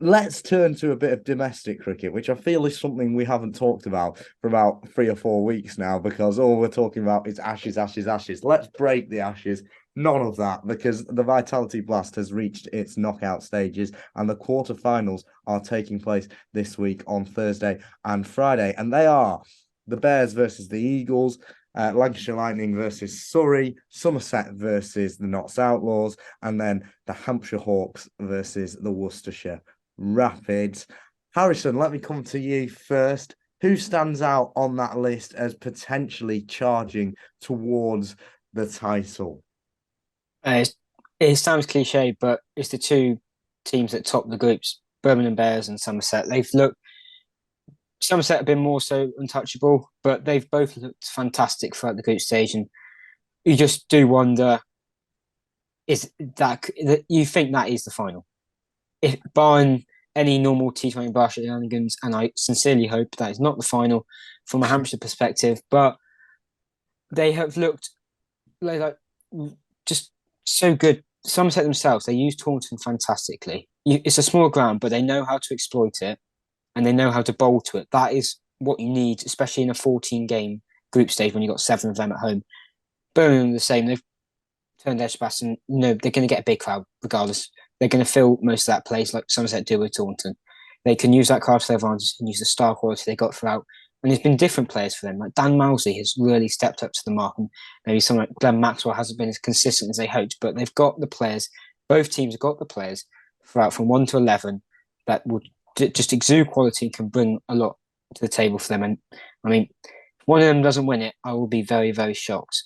let's turn to a bit of domestic cricket, which I feel is something we haven't talked about for about 3 or 4 weeks now, because all we're talking about is Ashes, Ashes, Ashes. Let's break the Ashes. None of that, because the Vitality Blast has reached its knockout stages and the quarterfinals are taking place this week on Thursday and Friday. And they are the Bears versus the Eagles, Lancashire Lightning versus Surrey, Somerset versus the Notts Outlaws, and then the Hampshire Hawks versus the Worcestershire Rapids. Harrison, let me come to you first. Who stands out on that list as potentially charging towards the title? It's, it sounds cliche, but it's the two teams that top the groups, Birmingham Bears and Somerset. Somerset have been more so untouchable, but they've both looked fantastic throughout the group stage. And you just do wonder, is that you think that is the final? If barring any normal T20 bar shenanigans, and I sincerely hope that is not the final from a Hampshire perspective, but they have looked like just so good. Somerset themselves, they use Taunton fantastically. It's a small ground, but they know how to exploit it and they know how to bowl to it. That is what you need, especially in a 14 game group stage when you've got seven of them at home. Birmingham the same. They've turned Edgbaston, and they're going to get a big crowd regardless. They're going to fill most of that place like Somerset do with Taunton. They can use that crowd to their advantage and use the star quality they got throughout. And there's been different players for them. Like Dan Mousey has really stepped up to the mark, and maybe someone like Glenn Maxwell hasn't been as consistent as they hoped. But they've got the players. Both teams have got the players throughout from 1 to 11 that will just exude quality and can bring a lot to the table for them. And I mean, if one of them doesn't win it, I will be very, very shocked.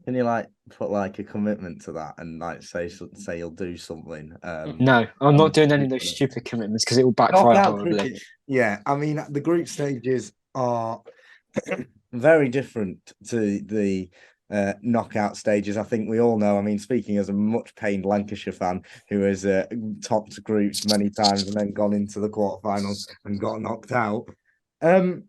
Can you put a commitment to that and say you'll do something? No, I'm not doing any of those stupid commitments because it will backfire Knockout horribly. cricket. Yeah, I mean the group stages are very different to the knockout stages. I think we all know. I mean, speaking as a much pained Lancashire fan who has topped groups many times and then gone into the quarterfinals and got knocked out. Um,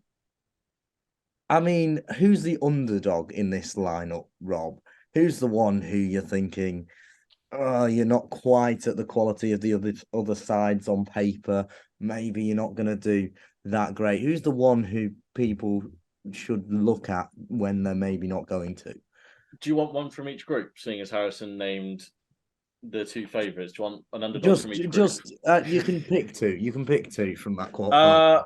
I mean, who's the underdog in this lineup, Rob? Who's the one who you're thinking, oh, you're not quite at the quality of the other sides on paper. Maybe you're not going to do that great. Who's the one who people should look at when they're maybe not going to? Do you want one from each group, seeing as Harrison named the two favourites? Do you want an underdog Just, from each group? just you can pick two. You can pick two from that quarter.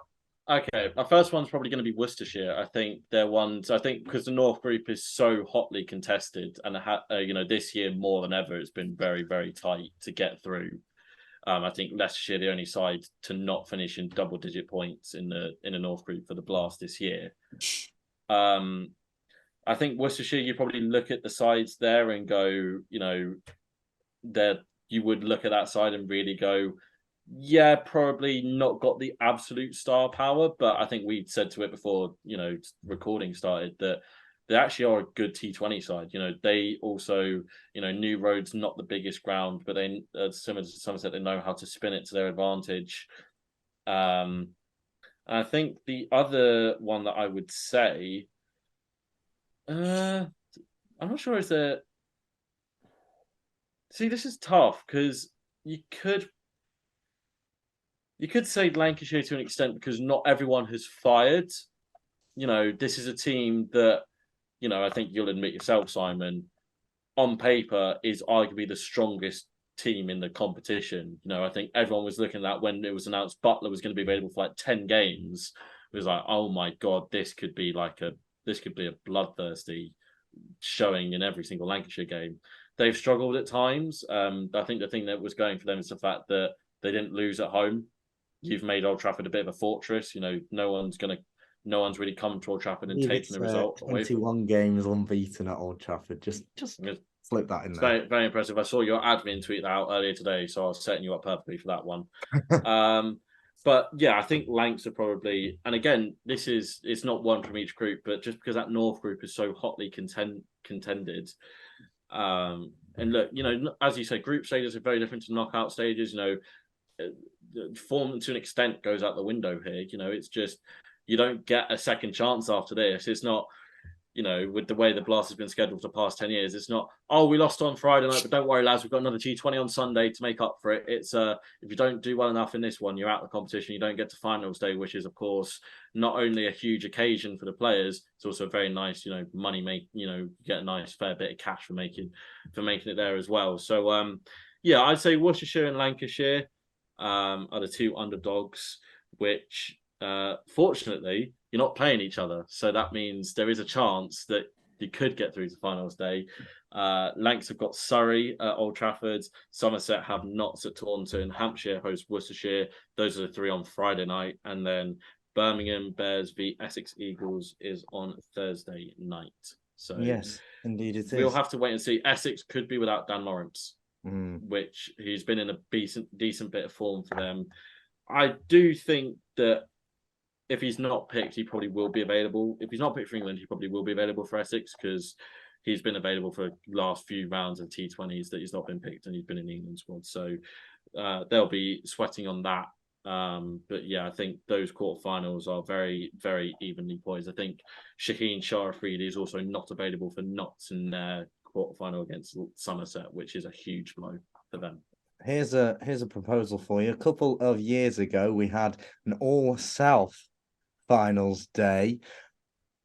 Okay. Our first one's probably going to be Worcestershire. I think they're ones. I think because the North Group is so hotly contested, and this year more than ever, it's been very, very tight to get through. I think Leicestershire the only side to not finish in double-digit points in the North Group for the Blast this year. I think Worcestershire, you probably look at the sides there and go, you would look at that side and really go, yeah, probably not got the absolute star power, but I think we said to it before, recording started that they actually are a good T20 side. They also, New Road's not the biggest ground, but they, similar to Somerset, they know how to spin it to their advantage. I think the other one that I would say, I'm not sure is there. See, this is tough because you could say Lancashire to an extent because not everyone has fired. This is a team that, I think you'll admit yourself, Simon, on paper is arguably the strongest team in the competition. I think everyone was looking at that when it was announced Butler was going to be available for 10 games. It was like, oh my God, this could be a bloodthirsty showing in every single Lancashire game. They've struggled at times. I think the thing that was going for them is the fact that they didn't lose at home. You've made Old Trafford a bit of a fortress. No one's really come to Old Trafford and taken the result away. 21 games unbeaten at Old Trafford. Just flip that in there. Very, very impressive. I saw your admin tweet that out earlier today, so I was setting you up perfectly for that one. But yeah, I think Lancs are probably, and again, it's not one from each group, but just because that North group is so hotly contended. And look, as you say, group stages are very different to knockout stages. Form to an extent goes out the window here. It's just you don't get a second chance after this. It's not, you know, with the way the Blast has been scheduled for the past 10 years, it's not, oh, we lost on Friday night, but don't worry, lads, we've got another G20 on Sunday to make up for it. It's if you don't do well enough in this one, you're out of the competition. You don't get to finals day, which is, of course, not only a huge occasion for the players, it's also a very nice, you know, money make, you know, get a nice fair bit of cash for making it there as well. So yeah, I'd say Worcestershire and Lancashire are the two underdogs, which fortunately you're not playing each other, so that means there is a chance that you could get through to finals day. Lancs have got Surrey at Old Trafford, Somerset have Notts at Taunton, Hampshire host Worcestershire. Those are the three on Friday night, and then Birmingham Bears v Essex Eagles is on Thursday night. So yes, indeed it is. We'll have to wait and see. Essex could be without Dan Lawrence, which he's been in a decent bit of form for them. I do think that if he's not picked, he probably will be available. If he's not picked for England, he probably will be available for Essex, because he's been available for the last few rounds of T20s that he's not been picked, and he's been in the England squad. So they'll be sweating on that. But yeah, I think those quarterfinals are very, very evenly poised. I think Shaheen Sharafidi is also not available for Notts in their quarterfinal against Somerset, which is a huge blow for them. Here's a proposal for you. A couple of years ago, we had an all-South finals day,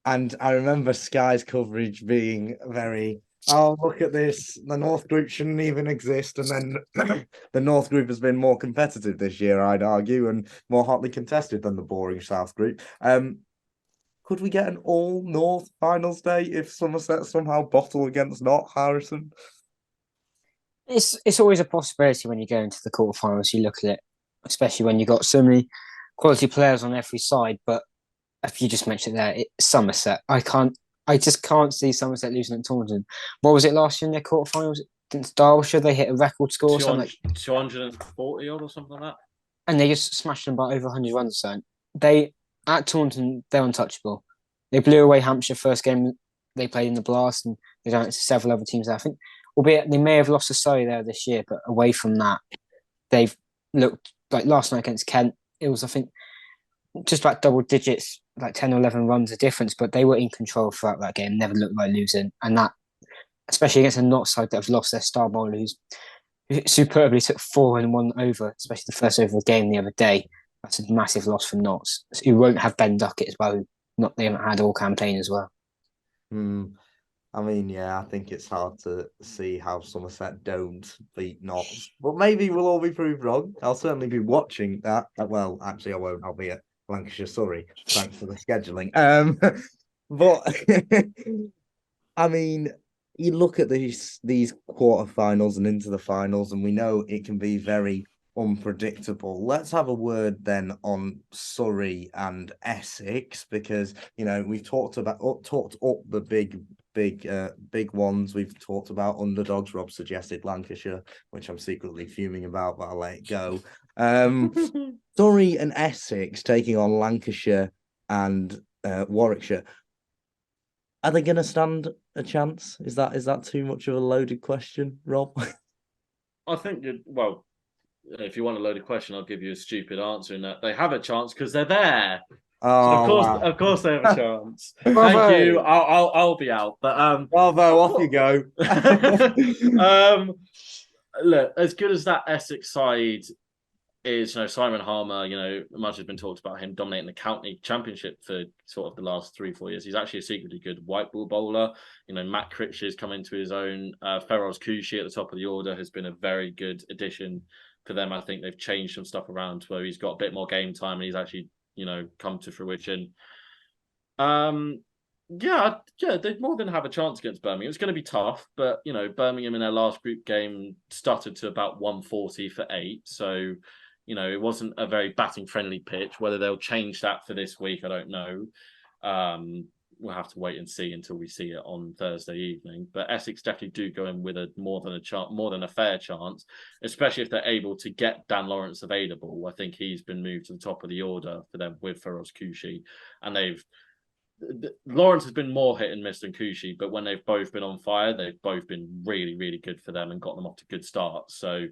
and I remember Sky's coverage being very, oh, look at this, the North group shouldn't even exist, and then the North group has been more competitive this year, I'd argue, and more hotly contested than the boring South group. Could we get an all-North finals day if Somerset somehow bottle against Nott, Harrison? It's always a possibility when you go into the quarterfinals. You look at it, especially when you've got so many quality players on every side, but if you just mentioned there, it's Somerset. I just can't see Somerset losing at Taunton. What was it last year in their quarterfinals against Derbyshire? They hit a record score, 240 odd or something like that, and they just smashed them by over 100 runs. So they at Taunton, they're untouchable. They blew away Hampshire first game they played in the Blast, and they done it to several other teams there. I think, albeit they may have lost to Surrey there this year, but away from that, they've looked like last night against Kent. It was, I think, just about double digits, like 10 or 11 runs of difference, but they were in control throughout that game, never looked like losing. And that, especially against a Nott side that have lost their star bowler, who superbly took 4 and 1 over, especially the first over of the game the other day. That's a massive loss for Notts, who won't have Ben Duckett as well. They haven't had all campaign as well. I mean, yeah, I think it's hard to see how Somerset don't beat Notts, but maybe we'll all be proved wrong. I'll certainly be watching that. Well, actually, I won't. I'll be at Lancashire, Surrey. Thanks for the scheduling. But I mean, you look at these quarterfinals and into the finals, and we know it can be very unpredictable. Let's have a word then on Surrey and Essex, because you know we've talked up the big ones. We've talked about underdogs. Rob suggested Lancashire, which I'm secretly fuming about, but I'll let it go. Surrey and Essex taking on Lancashire and Warwickshire. Are they going to stand a chance? Is that too much of a loaded question, Rob? I think well, if you want a loaded question, I'll give you a stupid answer in that they have a chance because they're there. Oh, so wow. Of course they have a chance. Thank you. I'll be out. But bravo, off you go. Look, as good as that Essex side is, you know, Simon Harmer, you know, much has been talked about him dominating the county championship for sort of the last 3-4 years. He's actually a secretly good white ball bowler. You know, Matt Critch has come into his own. Feroz Kushi at the top of the order has been a very good addition for them. I think they've changed some stuff around where he's got a bit more game time and he's actually, you know, come to fruition. Yeah, they more than have a chance against Birmingham. It's going to be tough, but you know, Birmingham in their last group game stuttered to about 140 for 8. So, you know, it wasn't a very batting friendly pitch. Whether they'll change that for this week, I don't know. We'll have to wait and see until we see it on Thursday evening. But Essex definitely do go in with more than a fair chance, especially if they're able to get Dan Lawrence available. I think he's been moved to the top of the order for them with Feroz Kushi, and Lawrence has been more hit and miss than Kushi, but when they've both been on fire, they've both been really, really good for them and got them off to good starts. So,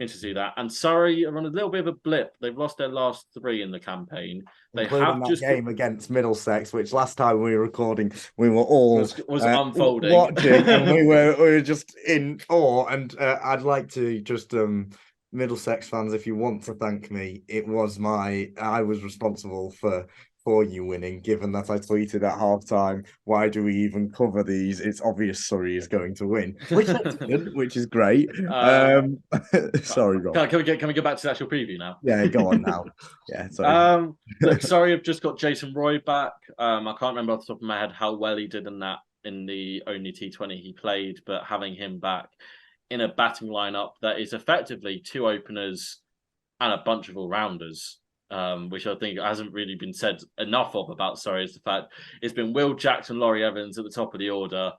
Interesting to see that. And Surrey are on a little bit of a blip. They've lost their last 3 in the campaign. They including have that just game against Middlesex, which last time we were recording, we were all was unfolding, watching, and we were just in awe. And I'd like to just Middlesex fans, if you want to thank me, I was responsible for you winning, given that I tweeted at halftime, why do we even cover these? It's obvious Surrey is going to win, which they did, which is great. Sorry, Rob. Can we go back to the actual preview now? Yeah, go on now. Yeah, sorry. Look, sorry, I've just got Jason Roy back. I can't remember off the top of my head how well he did in the only T20 he played, but having him back in a batting lineup that is effectively 2 openers and a bunch of all-rounders, which I think hasn't really been said enough of about Surrey, is the fact it's been Will Jackson, Laurie Evans at the top of the order,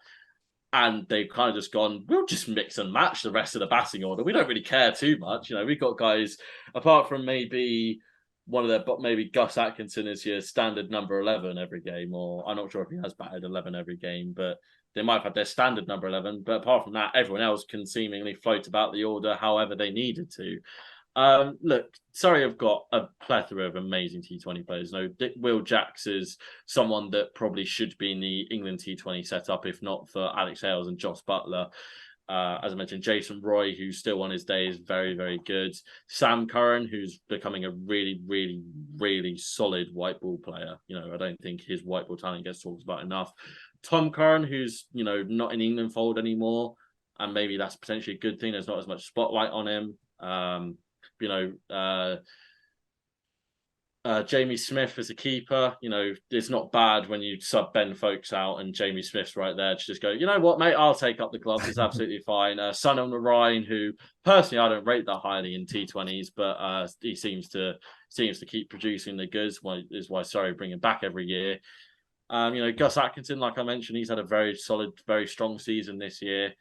and they've kind of just gone, we'll just mix and match the rest of the batting order. We don't really care too much. We've got guys, apart from maybe one of their, but maybe Gus Atkinson is your standard number 11 every game, or I'm not sure if he has batted 11 every game, but they might have had their standard number 11. But apart from that, everyone else can seemingly float about the order however they needed to. Look, Surrey have got a plethora of amazing T20 players. Will Jacks is someone that probably should be in the England T20 setup, if not for Alex Hales and Joss Butler. As I mentioned, Jason Roy, who's still on his day, is very, very good. Sam Curran, who's becoming a really, really, really solid white ball player. I don't think his white ball talent gets talked about enough. Tom Curran, who's, not in England fold anymore, and maybe that's potentially a good thing. There's not as much spotlight on him. Jamie Smith as a keeper, it's not bad when you sub Ben Folkes out and Jamie Smith's right there to just go, you know what, mate, I'll take up the gloves. It's absolutely fine. Sunil Narayan, who personally I don't rate that highly in T20s, but he seems to keep producing the goods. Is why Surrey bring him back every year. Gus Atkinson, like I mentioned, he's had a very solid, very strong season this year.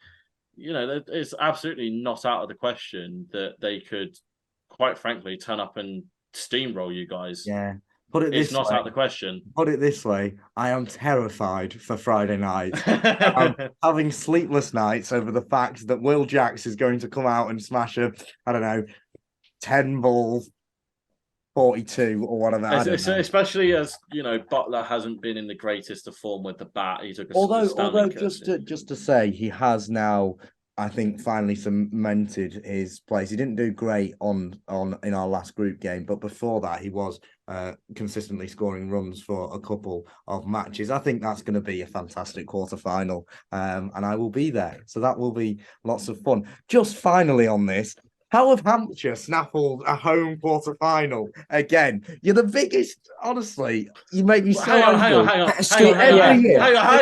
It's absolutely not out of the question that they could, quite frankly, turn up and steamroll you guys. Yeah. It's not out of the question. Put it this way, I am terrified for Friday night. I'm having sleepless nights over the fact that Will Jacks is going to come out and smash 10 balls, 42 or whatever. Especially as Butler hasn't been in the greatest of form with the bat. He took although just to say, he has now, I think, finally cemented his place. He didn't do great on in our last group game, but before that he was consistently scoring runs for a couple of matches. I think that's going to be a fantastic quarter-final, and I will be there, so that will be lots of fun. Just finally on this, how have Hampshire snaffled a home quarter-final again? You're the biggest, honestly. You make me so hang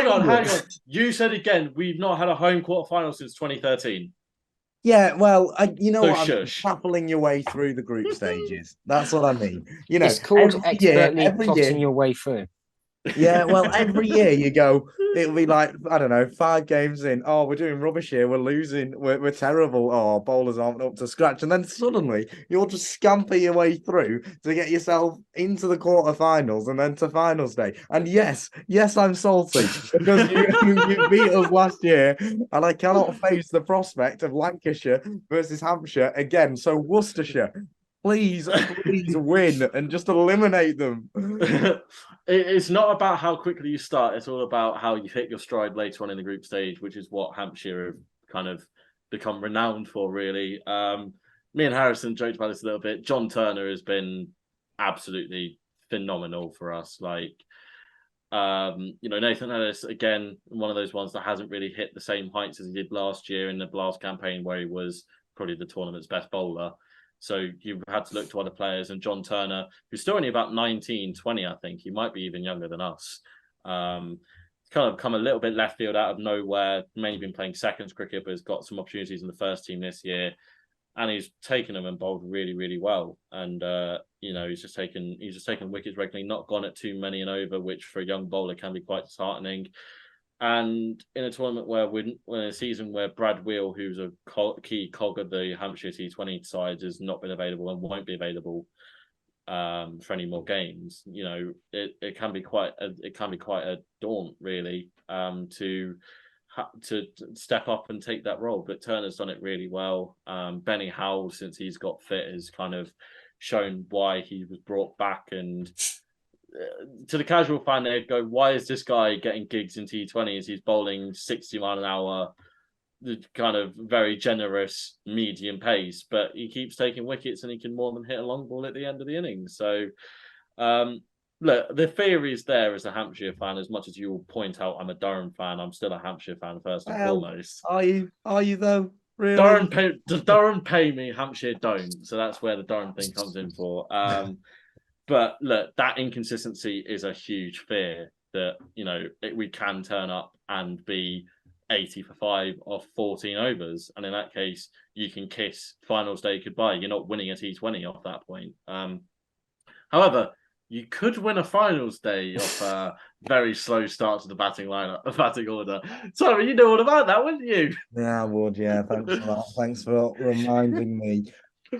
on. You said again, we've not had a home quarter-final since 2013. Yeah, well, you know So what? shush. Shuffling your way through the group stages. That's what I mean. It's called expertly plotting your way through. Yeah, well, every year you go, it'll be like, I don't know, 5 games in. Oh, we're doing rubbish here. We're losing. We're terrible. Oh, bowlers aren't up to scratch. And then suddenly you'll just scamper your way through to get yourself into the quarterfinals and then to finals day. And yes, I'm salty because you beat us last year, and I cannot face the prospect of Lancashire versus Hampshire again. So Worcestershire, please win and just eliminate them. It's not about how quickly you start. It's all about how you hit your stride later on in the group stage, which is what Hampshire have kind of become renowned for, really. Me and Harrison joked about this a little bit. John Turner has been absolutely phenomenal for us. Nathan Ellis, again, one of those ones that hasn't really hit the same heights as he did last year in the last campaign, where he was probably the tournament's best bowler. So you've had to look to other players, and John Turner, who's still only about 19, 20, I think. He might be even younger than us. Kind of come a little bit left field out of nowhere, mainly been playing seconds cricket, but has got some opportunities in the first team this year. And he's taken them and bowled really, really well. And, he's just taken wickets regularly, not gone at too many and over, which for a young bowler can be quite disheartening. And in a tournament in a season where Brad Wheel, who's a key cog of the Hampshire T20 side, has not been available and won't be available for any more games, it can be quite a daunt, really, to to step up and take that role. But Turner's done it really well. Benny Howell, since he's got fit, has kind of shown why he was brought back. And to the casual fan, they'd go, why is this guy getting gigs in T20s? He's bowling 60 mile an hour, the kind of very generous medium pace, but he keeps taking wickets and he can more than hit a long ball at the end of the innings. So look, the theory is there as a Hampshire fan. As much as you will point out I'm a Durham fan, I'm still a Hampshire fan first and foremost. Are you though? Really? Does Durham pay me? Hampshire don't. So that's where the Durham thing comes in for. But look, that inconsistency is a huge fear that, you know, we can turn up and be 80 for 5 off 14 overs. And in that case, you can kiss finals day goodbye. You're not winning a T20 off that point. However, you could win a finals day off a very slow start to the batting order. Sorry, you know all about that, wouldn't you? Yeah, I would. Yeah, thanks for that. Thanks for reminding me.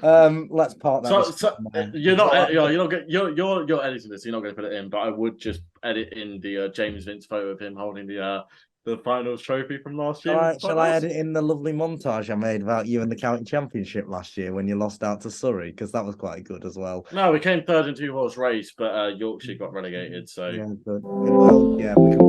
Let's part that. So you're not editing this. You're not going to put it in, but I would just edit in the James Vince photo of him holding the finals trophy from last year. Shall I edit in the lovely montage I made about you in the county championship last year when you lost out to Surrey? Because that was quite good as well. No, we came third in 2-horse race, but Yorkshire got relegated. So yeah, good. Well, yeah, we can